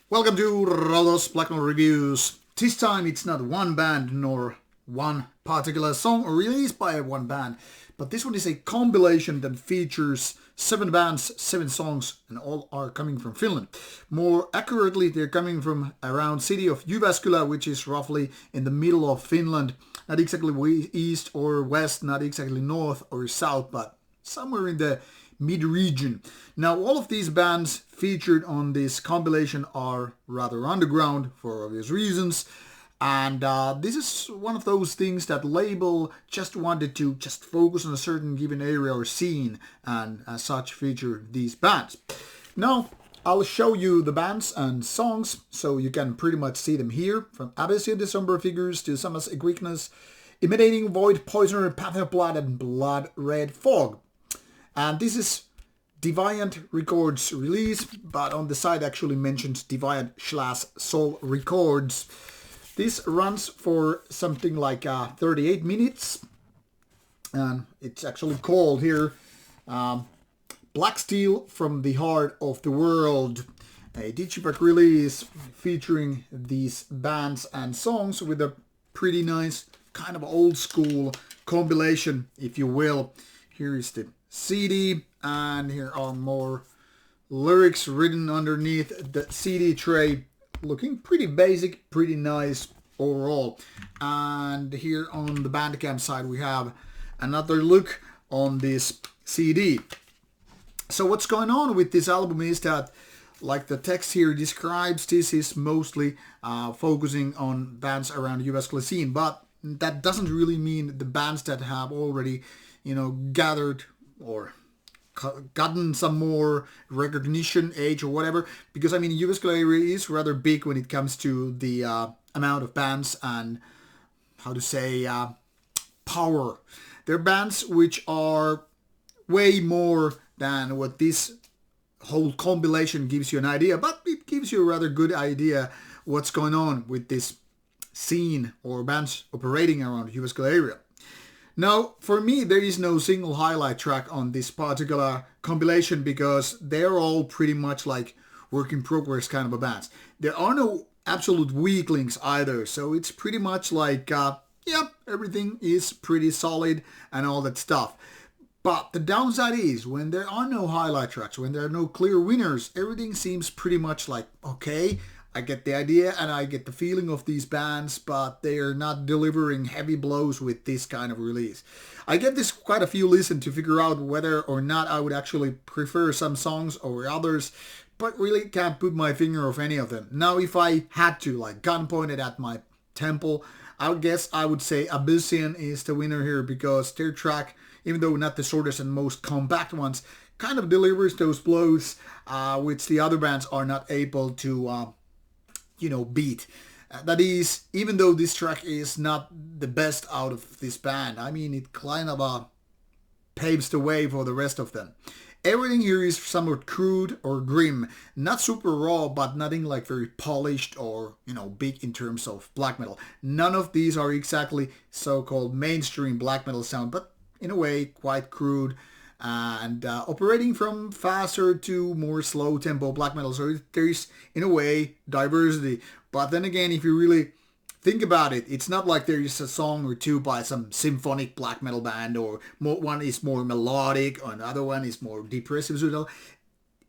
Welcome to Rauta's Black Metal Reviews. This time it's not one band nor one particular song or released by one band, but this one is a compilation that features 7 bands, 7 songs, and all are coming from Finland. More accurately, they're coming from around city of Jyväskylä, which is roughly in the middle of Finland. Not exactly east or west, not exactly north or south, but somewhere in the mid-region. Now, all of these bands featured on this compilation are rather underground for obvious reasons, and this is one of those things that label just wanted to just focus on a certain given area or scene, and as such feature these bands. Now, I'll show you the bands and songs so you can pretty much see them here, from Abyssian December Figures to Samas Equignas, Imitating Void, Poisoner, Path of Blood, and Blood Red Fog. And this is Deviant Records release, but on the side actually mentions Deviant/Soul Records. This runs for something like 38 minutes, and it's actually called here Black Steel from the Heart of the World, a digipack release featuring these bands and songs with a pretty nice kind of old school compilation, if you will. Here is the CD, and here are more lyrics written underneath the CD tray, looking pretty basic, pretty nice overall. And here on the Bandcamp side we have another look on this CD. So what's going on with this album is that, like the text here describes, this is mostly focusing on bands around the Jyväskylä scene, but that doesn't really mean the bands that have already, gathered or gotten some more recognition, age or whatever, because Jyväskylä area is rather big when it comes to the amount of bands and power. They're bands which are way more than what this whole compilation gives you an idea, but it gives you a rather good idea what's going on with this scene or bands operating around the Jyväskylä area. Now, for me, there is no single highlight track on this particular compilation because they're all pretty much like work in progress kind of a bands. There are no absolute weak links either, so it's pretty much like, everything is pretty solid and all that stuff. But the downside is, when there are no highlight tracks, when there are no clear winners, everything seems pretty much like, okay, I get the idea and I get the feeling of these bands, but they are not delivering heavy blows with this kind of release. I gave this quite a few listen to figure out whether or not I would actually prefer some songs over others, but really can't put my finger off any of them. Now, if I had to, like gun pointed at my temple, I guess I would say Abyssian is the winner here because their track, even though not the shortest and most compact ones, kind of delivers those blows which the other bands are not able to beat. That is, even though this track is not the best out of this band, it kind of paves the way for the rest of them. Everything here is somewhat crude or grim, not super raw, but nothing like very polished or, big in terms of black metal. None of these are exactly so-called mainstream black metal sound, but in a way quite crude and operating from faster to more slow tempo black metal. So there's, in a way, diversity. But then again, if you really think about it, it's not like there is a song or two by some symphonic black metal band, or one is more melodic or another one is more depressive.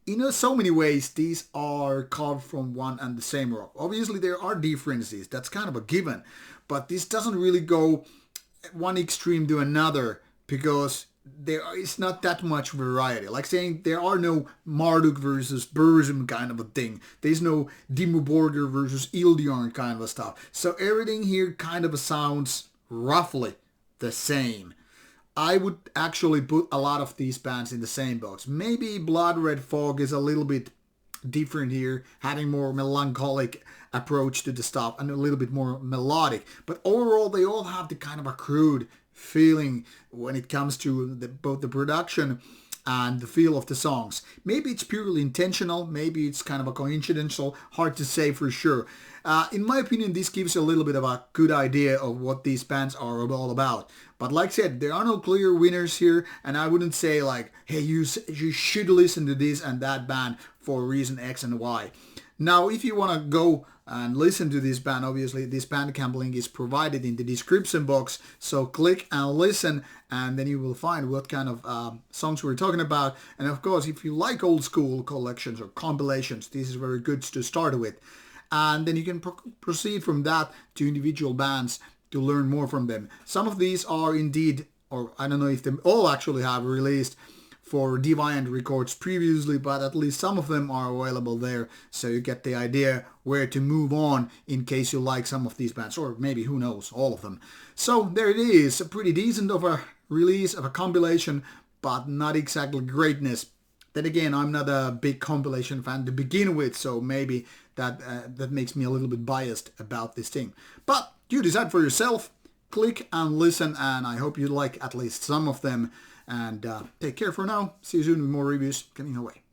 In so many ways, these are carved from one and the same rock. Obviously, there are differences. That's kind of a given. But this doesn't really go one extreme to another because there is not that much variety. Like saying there are no Marduk versus Burzum kind of a thing. There's no Dimmu Borgir versus Ildjarn kind of a stuff. So everything here kind of sounds roughly the same. I would actually put a lot of these bands in the same box. Maybe Blood Red Fog is a little bit different here, having more melancholic approach to the stuff and a little bit more melodic. But overall, they all have the kind of a crude feeling when it comes to both the production and the feel of the songs. Maybe it's purely intentional, maybe it's kind of a coincidental, hard to say for sure. In my opinion, this gives you a little bit of a good idea of what these bands are all about. But like I said, there are no clear winners here, and I wouldn't say like, hey, you should listen to this and that band for reason X and Y. Now, if you want to go and listen to this band, obviously this Bandcamp link is provided in the description box. So click and listen, and then you will find what kind of songs we're talking about. And of course, if you like old school collections or compilations, this is very good to start with. And then you can proceed from that to individual bands to learn more from them. Some of these are indeed, or I don't know if they all actually have released for Deviant Records previously, but at least some of them are available there, so you get the idea where to move on in case you like some of these bands, or maybe, who knows, all of them. So there it is, a pretty decent of a release of a compilation, but not exactly greatness. Then again, I'm not a big compilation fan to begin with, so maybe that makes me a little bit biased about this thing. But you decide for yourself, click and listen, and I hope you like at least some of them. And take care for now. See you soon with more reviews coming your way.